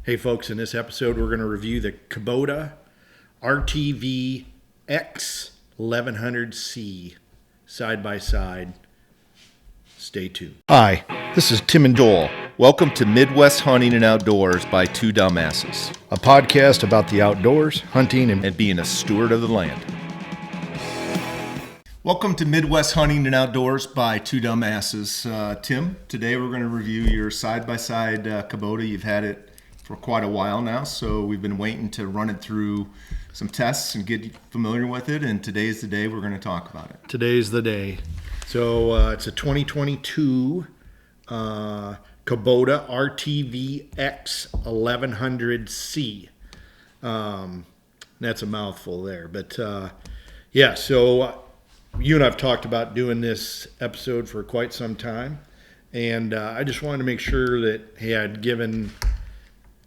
Hey folks, in this episode we're going to review the Kubota RTV1100C side by side. Stay tuned. Hi, this is Tim and Joel. Welcome to Midwest Hunting and Outdoors by Two Dumbasses, A podcast about the outdoors, hunting, and being a steward of the land. Welcome to Midwest Hunting and Outdoors by Two Dumbasses. Tim, today we're going to review your side-by-side Kubota. You've had it for quite a while now, so we've been waiting to run it through some tests and get familiar with it, and today's the day we're going to talk about it. Today's the day. So it's a 2022 Kubota RTV X1100C. That's a mouthful there, but so you and I have talked about doing this episode for quite some time, and I just wanted to make sure that he had given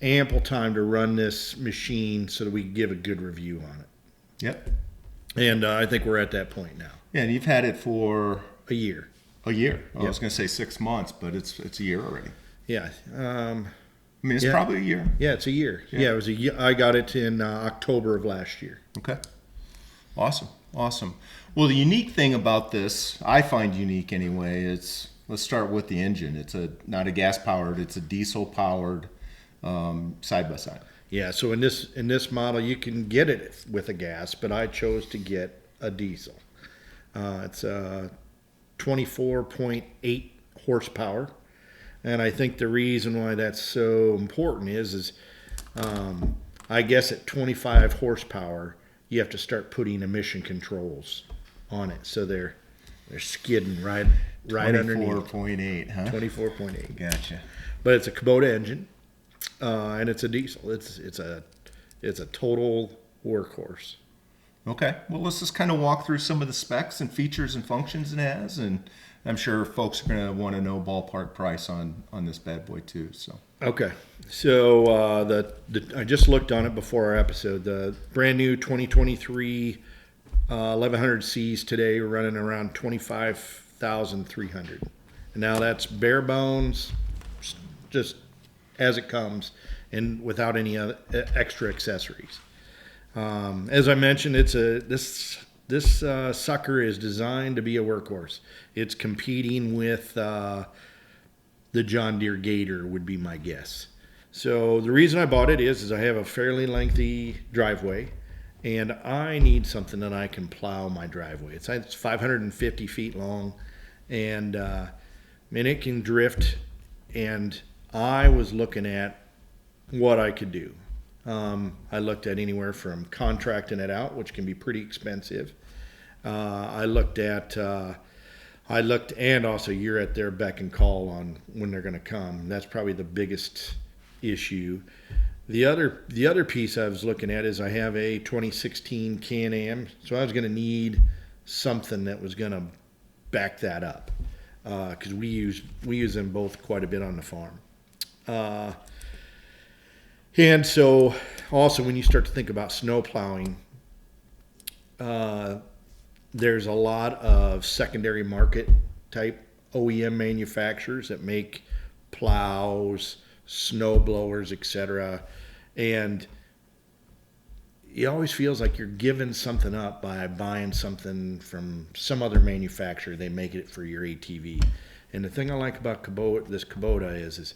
ample time to run this machine so that we could give a good review on it. Yep. And I think we're at that point now. Yeah, and you've had it for a year. A year. Yep. I was going to say 6 months, but it's a year already. Yeah. It's probably a year. Yeah, it's a year. Yeah, it was a year. I got it in October of last year. Okay. Awesome. Well, the unique thing about this, I find unique anyway, is let's start with the engine. It's not a gas powered, it's a diesel powered side by side. Yeah, so in this model you can get it with a gas, but I chose to get a diesel. It's a 24.8 horsepower, and I think the reason why that's so important is I guess at 25 horsepower you have to start putting emission controls on it, so they're skidding right underneath. 24.8, huh? 24.8. Gotcha. But it's a Kubota engine. And it's a diesel. It's a total workhorse. Okay. Well, let's just kind of walk through some of the specs and features and functions it has, and I'm sure folks are going to want to know ballpark price on this bad boy too. So. Okay. So I just looked on it before our episode. The brand new 2023 1100Cs today are running around $25,300. And now that's bare bones, just as it comes, and without any other extra accessories. As I mentioned, this sucker is designed to be a workhorse. It's competing with the John Deere Gator, would be my guess. So the reason I bought it is I have a fairly lengthy driveway, and I need something that I can plow my driveway. It's 550 feet long, and it can drift, and I was looking at what I could do. I looked at anywhere from contracting it out, which can be pretty expensive. I looked and also you're at their beck and call on when they're going to come. That's probably the biggest issue. The other piece I was looking at is I have a 2016 Can-Am, so I was going to need something that was going to back that up, because we use them both quite a bit on the farm. And so also when you start to think about snow plowing, there's a lot of secondary market type OEM manufacturers that make plows, snow blowers, etc. And it always feels like you're giving something up by buying something from some other manufacturer. They make it for your ATV. And the thing I like about this Kubota is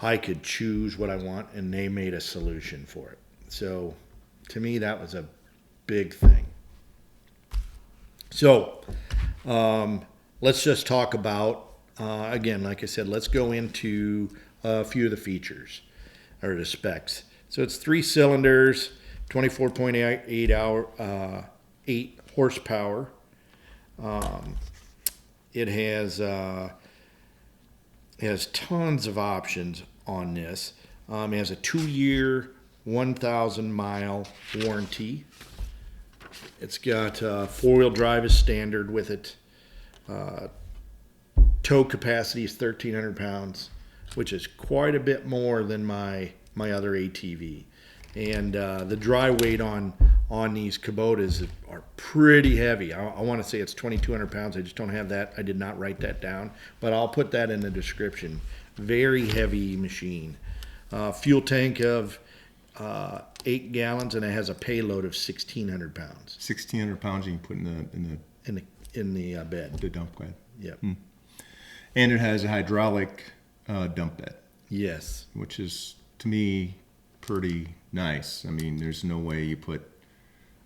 I could choose what I want, and they made a solution for it. So to me, that was a big thing. So let's just talk about, again, like I said, let's go into a few of the features or the specs. So it's 3 cylinders, 24.8 horsepower. It has tons of options on this. It has a 2-year, 1,000-mile warranty. It's got 4-wheel drive as standard with it. Tow capacity is 1,300 pounds, which is quite a bit more than my other ATV. And the dry weight on these Kubotas are pretty heavy. I want to say it's 2,200 pounds. I just don't have that. I did not write that down, but I'll put that in the description. Very heavy machine. fuel tank of 8 gallons, and it has a payload of 1,600 pounds 1,600 pounds you can put in the bed. the dump bed. Yep. And it has a hydraulic dump bed, Yes. which is, to me, pretty nice. I mean, there's no way you put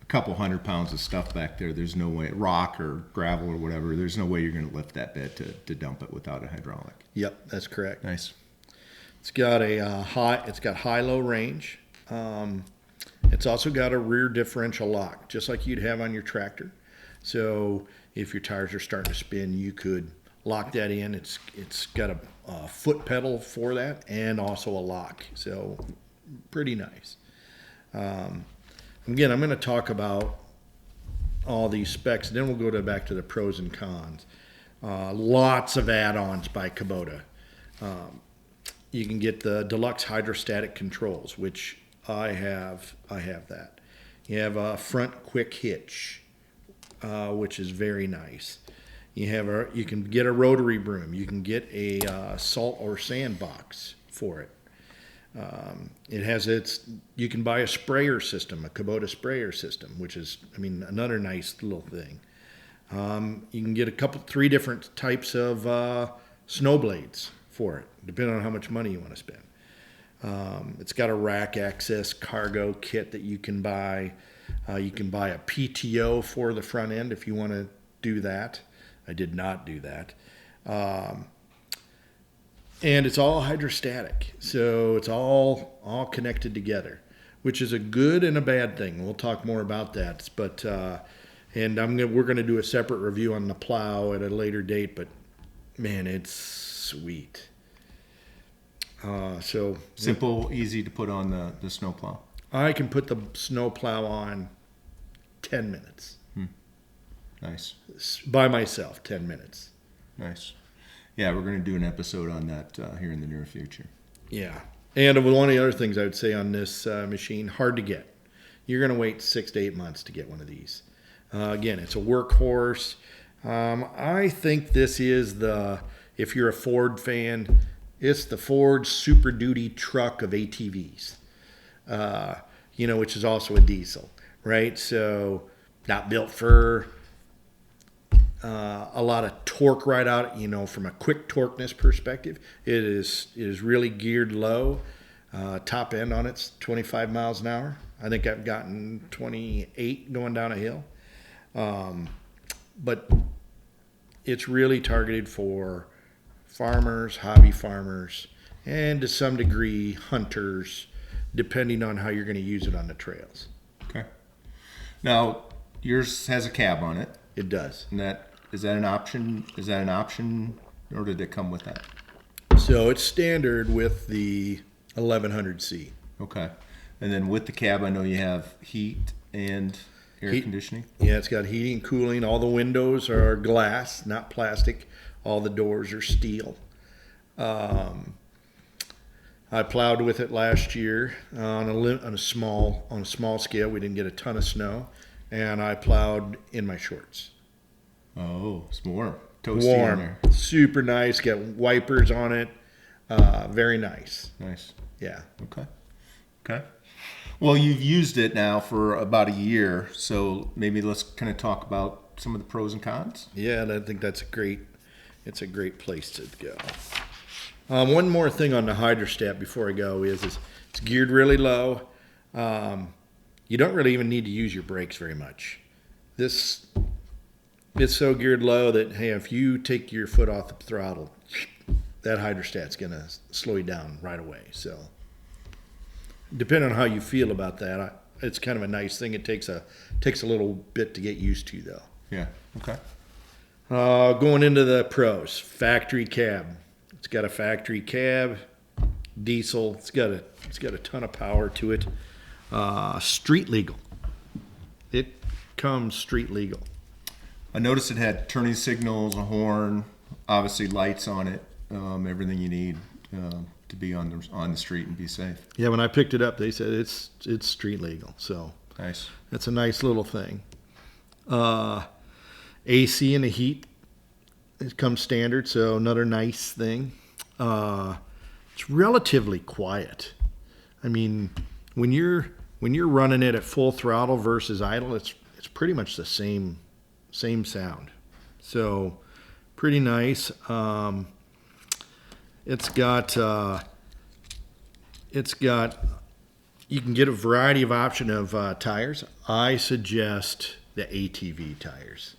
a couple 100 pounds of stuff back there. There's no way, rock or gravel or whatever, there's no way you're going to lift that bed to dump it without a hydraulic. Yep, that's correct. Nice. It's got a high-low range. It's also got a rear differential lock, just like you'd have on your tractor. So if your tires are starting to spin, you could lock that in. It's got a foot pedal for that, and also a lock. So pretty nice. Again, I'm going to talk about all these specs, then we'll go back to the pros and cons. Lots of add-ons by Kubota. You can get the deluxe hydrostatic controls, which I have that. You have a front quick hitch, which is very nice. You can get a rotary broom. You can get a salt or sand box for it. You can buy a sprayer system, a Kubota sprayer system, which is, another nice little thing. You can get 3 different types of snow blades for it, depending on how much money you want to spend. It's got a rack access cargo kit that you can buy. You can buy a PTO for the front end if you want to do that. I did not do that. And it's all hydrostatic, so it's all connected together, which is a good and a bad thing. We'll talk more about that. But we're going to do a separate review on the plow at a later date. But man, it's sweet. So Simple, easy to put on the snow plow. I can put the snow plow on 10 minutes. Nice. By myself, 10 minutes. Nice. Yeah, we're going to do an episode on that here in the near future. Yeah. And one of the other things I would say on this machine, hard to get. You're going to wait 6 to 8 months to get one of these. Again, it's a workhorse. I think this is if you're a Ford fan, it's the Ford Super Duty truck of ATVs, which is also a diesel, right? So not built for a lot of torque right out, from a quick torqueness perspective. It is really geared low. Top end on it's 25 miles an hour. I think I've gotten 28 going down a hill. But it's really targeted for farmers, hobby farmers, and to some degree hunters, depending on how you're going to use it on the trails. Okay. Now, yours has a cab on it. It does. And is that an option? Is that an option, or did it come with that? So it's standard with the 1100C. Okay. And then with the cab, I know you have heat and air conditioning. Yeah, it's got heating and cooling. All the windows are glass, not plastic. All the doors are steel. I plowed with it last year on a small scale. We didn't get a ton of snow, and I plowed in my shorts. Oh, it's warm. Toasty Warm. in there. Super nice. Got wipers on it. Very nice. Nice. Yeah. Okay. Well, you've used it now for about a year, so maybe let's kind of talk about some of the pros and cons. Yeah, and I think it's a great place to go. One more thing on the hydrostat before I go is it's geared really low. You don't really even need to use your brakes very much. It's so geared low that, hey, if you take your foot off the throttle, that hydrostat's going to slow you down right away. So depending on how you feel about that, it's kind of a nice thing. It takes a little bit to get used to, though. Yeah. Okay. Going into the pros, factory cab. It's got a factory cab, diesel. It's got a ton of power to it. Street legal. It comes street legal. I noticed it had turning signals, a horn, obviously lights on it, everything you need to be on the street and be safe. Yeah, when I picked it up, they said it's street legal. So Nice. that's a nice little thing. AC and the heat, it comes standard, so another nice thing. It's relatively quiet. I mean, when you're running it at full throttle versus idle, it's pretty much the same sound. So pretty nice. It's got you can get a variety of option of tires. I suggest the ATV tires.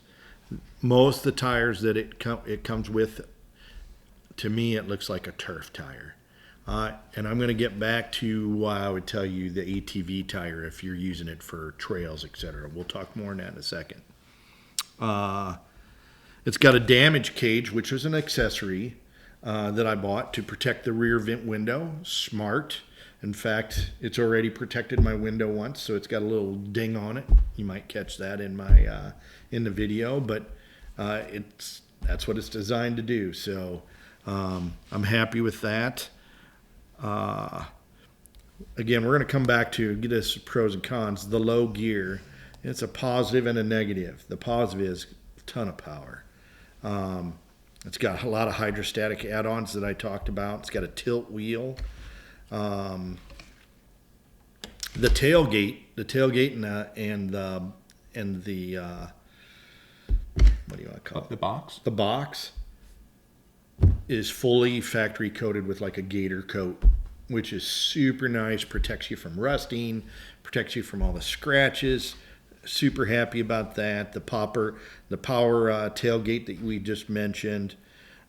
Most of the tires that it comes with, to me, it looks like a turf tire. And I'm going to get back to why I would tell you the ATV tire if you're using it for trails, etc. We'll talk more on that in a second. It's got a damage cage, which is an accessory that I bought to protect the rear vent window. Smart. In fact, it's already protected my window once, so it's got a little ding on it. You might catch that in my in the video, but that's what it's designed to do. So I'm happy with that. Again, we're going to come back to this pros and cons. The low gear, it's a positive and a negative. The positive is a ton of power. It's got a lot of hydrostatic add-ons that I talked about. It's got a tilt wheel. The tailgate and the what do you want to call it? The box? The box is fully factory coated with like a gator coat, which is super nice. Protects you from rusting, protects you from all the scratches. Super happy about that. The power tailgate that we just mentioned.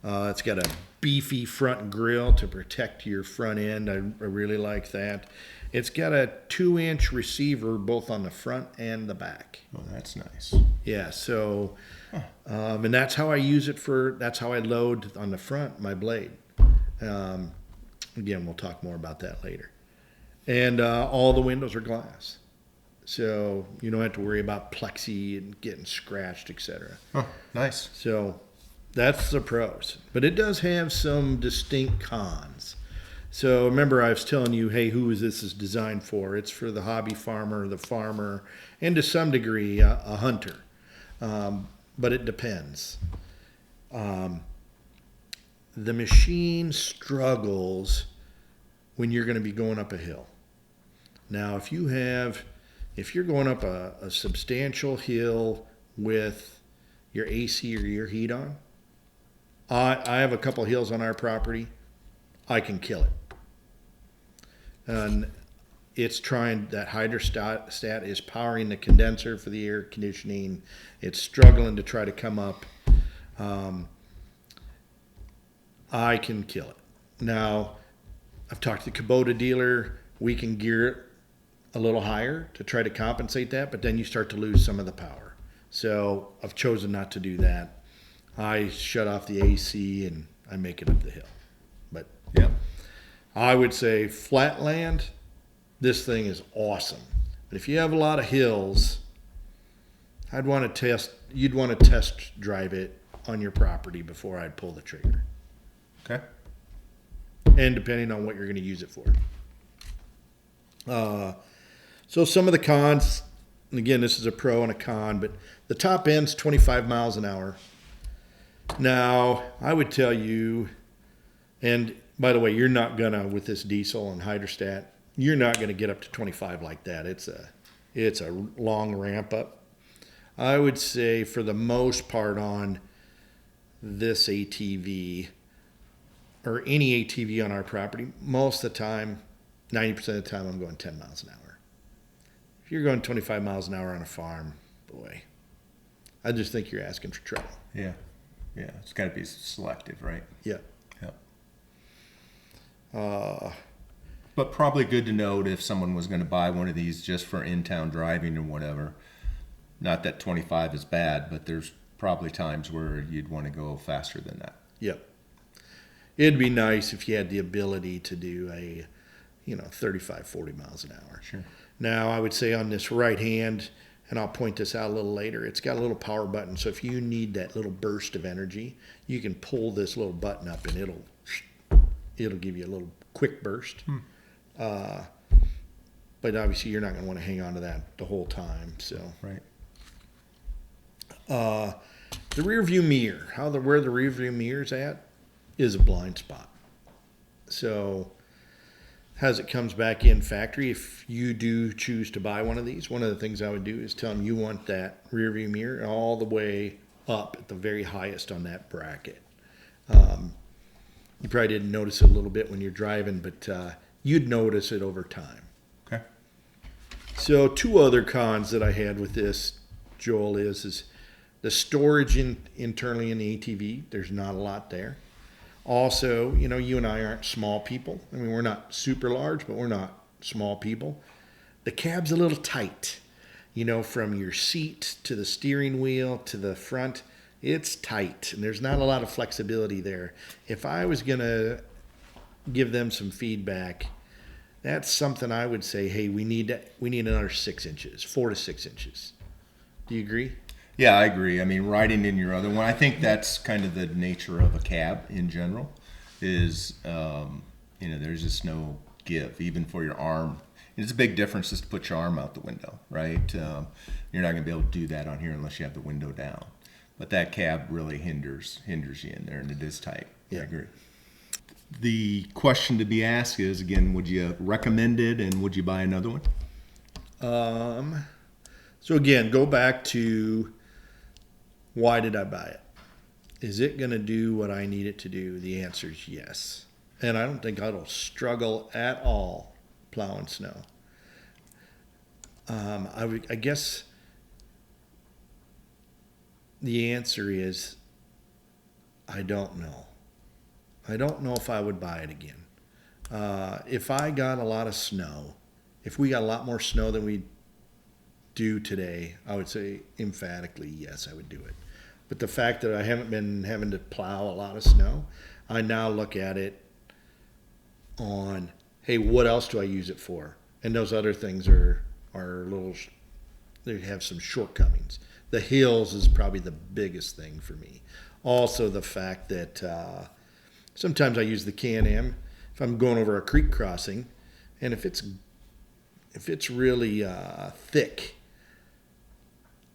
It's got a beefy front grille to protect your front end. I really like that. It's got a 2-inch receiver both on the front and the back. Oh, that's nice. Yeah, so, and that's how I use it that's how I load on the front my blade. Again, we'll talk more about that later. And all the windows are glass. So you don't have to worry about plexi and getting scratched, etc. Oh, nice. So that's the pros. But it does have some distinct cons. So remember, I was telling you, hey, who is this designed for? It's for the hobby farmer, the farmer, and to some degree, a hunter. But it depends. The machine struggles when you're going to be going up a hill. Now, if you're going up a substantial hill with your AC or your heat on, I have a couple hills on our property, I can kill it. And it's trying, that hydrostat is powering the condenser for the air conditioning. It's struggling to try to come up. I can kill it. Now, I've talked to the Kubota dealer. We can gear it a little higher to try to compensate that, but then you start to lose some of the power. So I've chosen not to do that. I shut off the AC and I make it up the hill. But Yeah. I would say flat land, this thing is awesome. But if you have a lot of hills, you'd want to test drive it on your property before I'd pull the trigger. Okay. And depending on what you're going to use it for. So some of the cons, and again, this is a pro and a con, but the top end's 25 miles an hour. Now, I would tell you, and by the way, you're not gonna, with this diesel and hydrostat, you're not gonna get up to 25 like that. It's a long ramp up. I would say for the most part on this ATV, or any ATV on our property, most of the time, 90% of the time, I'm going 10 miles an hour. If you're going 25 miles an hour on a farm, boy, I just think you're asking for trouble. Yeah. Yeah. It's got to be selective, right? Yeah. Yeah. But probably good to note if someone was going to buy one of these just for in-town driving or whatever. Not that 25 is bad, but there's probably times where you'd want to go faster than that. Yep. It'd be nice if you had the ability to do a, 35, 40 miles an hour. Sure. Now, I would say on this right hand, and I'll point this out a little later, it's got a little power button. So if you need that little burst of energy, you can pull this little button up and it'll give you a little quick burst. But obviously you're not going to want to hang on to that the whole time. So Right. The rear view mirror, where the rear view mirror's at is a blind spot. So as it comes back in factory, if you do choose to buy one of these, one of the things I would do is tell them you want that rear view mirror all the way up at the very highest on that bracket. You probably didn't notice it a little bit when you're driving, but you'd notice it over time. Okay. So 2 other cons that I had with this, Joel, is the storage internally in the ATV. There's not a lot there. Also, you and I aren't small people. I mean, we're not super large, but we're not small people. The cab's a little tight. From your seat to the steering wheel to the front, it's tight, and there's not a lot of flexibility there. If I was going to give them some feedback, that's something I would say, hey, we need another 6 inches, 4 to 6 inches. Do you agree? Yeah, I agree. I mean, riding in your other one, I think that's kind of the nature of a cab in general is, there's just no give, even for your arm. It's a big difference just to put your arm out the window, right? You're not going to be able to do that on here unless you have the window down. But that cab really hinders you in there, and it is tight. Yeah. I agree. The question to be asked is, again, would you recommend it, and would you buy another one? So again, go back to why did I buy it? Is it going to do what I need it to do? The answer is yes. And I don't think I'll struggle at all plowing snow. I guess the answer is I don't know. I don't know if I would buy it again. If I got a lot of snow, if we got a lot more snow than we do today, I would say emphatically yes, I would do it. But the fact that I haven't been having to plow a lot of snow, I now look at it on, hey, what else do I use it for? And those other things are little, they have some shortcomings. The hills is probably the biggest thing for me. Also the fact that sometimes I use the Can-Am if I'm going over a creek crossing, and if it's really thick,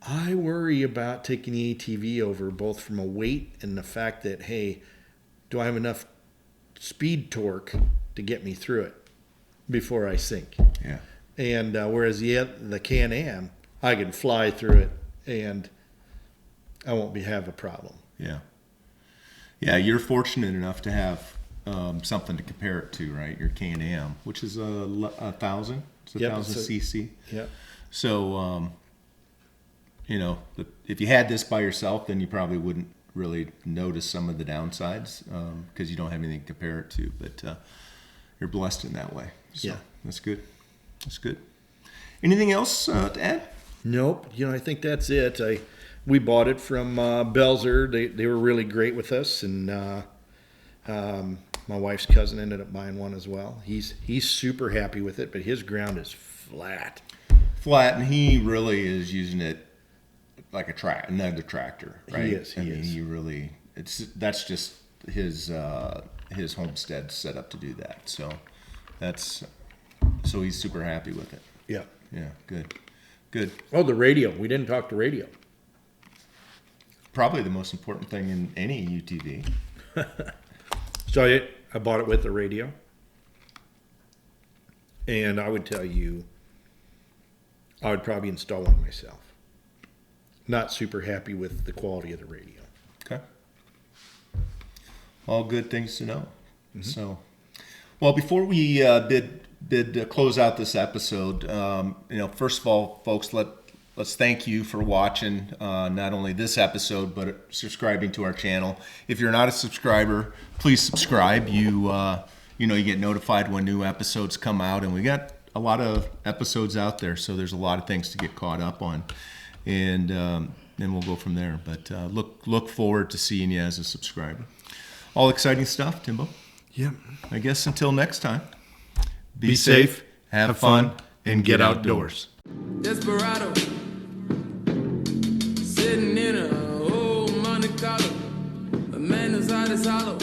I worry about taking the ATV over, both from a weight and the fact that, hey, do I have enough speed torque to get me through it before I sink? Yeah. And whereas the Can-Am, I can fly through it and I won't have a problem. Yeah. Yeah, you're fortunate enough to have something to compare it to, right? Your Can-Am, which is 1,000. It's 1,000 cc. Yeah. So, if you had this by yourself, then you probably wouldn't really notice some of the downsides because you don't have anything to compare it to. But you're blessed in that way. So Yeah. That's good. That's good. Anything else to add? Nope. I think that's it. We bought it from Belzer. They were really great with us, and my wife's cousin ended up buying one as well. He's super happy with it, but his ground is flat. Flat, and he really is using it like another tractor, right? He is. He really. That's just his homestead set up to do that. So he's super happy with it. Yeah. Yeah. Good. Oh, the radio. We didn't talk to radio. Probably the most important thing in any UTV. So I bought it with the radio. And I would tell you, I would probably install one myself. Not super happy with the quality of the radio. Okay. All good things to know. Mm-hmm. So, well, before we bid close out this episode, first of all, folks, let's thank you for watching not only this episode but subscribing to our channel. If you're not a subscriber, please subscribe. You get notified when new episodes come out, and we got a lot of episodes out there, so there's a lot of things to get caught up on, and then we'll go from there. But look forward to seeing you as a subscriber. All exciting stuff, Timbo. Yeah. I guess until next time. Be safe, have fun, and get outdoors. Desperado, sitting in a old Monte Carlo, a man whose heart is hollow.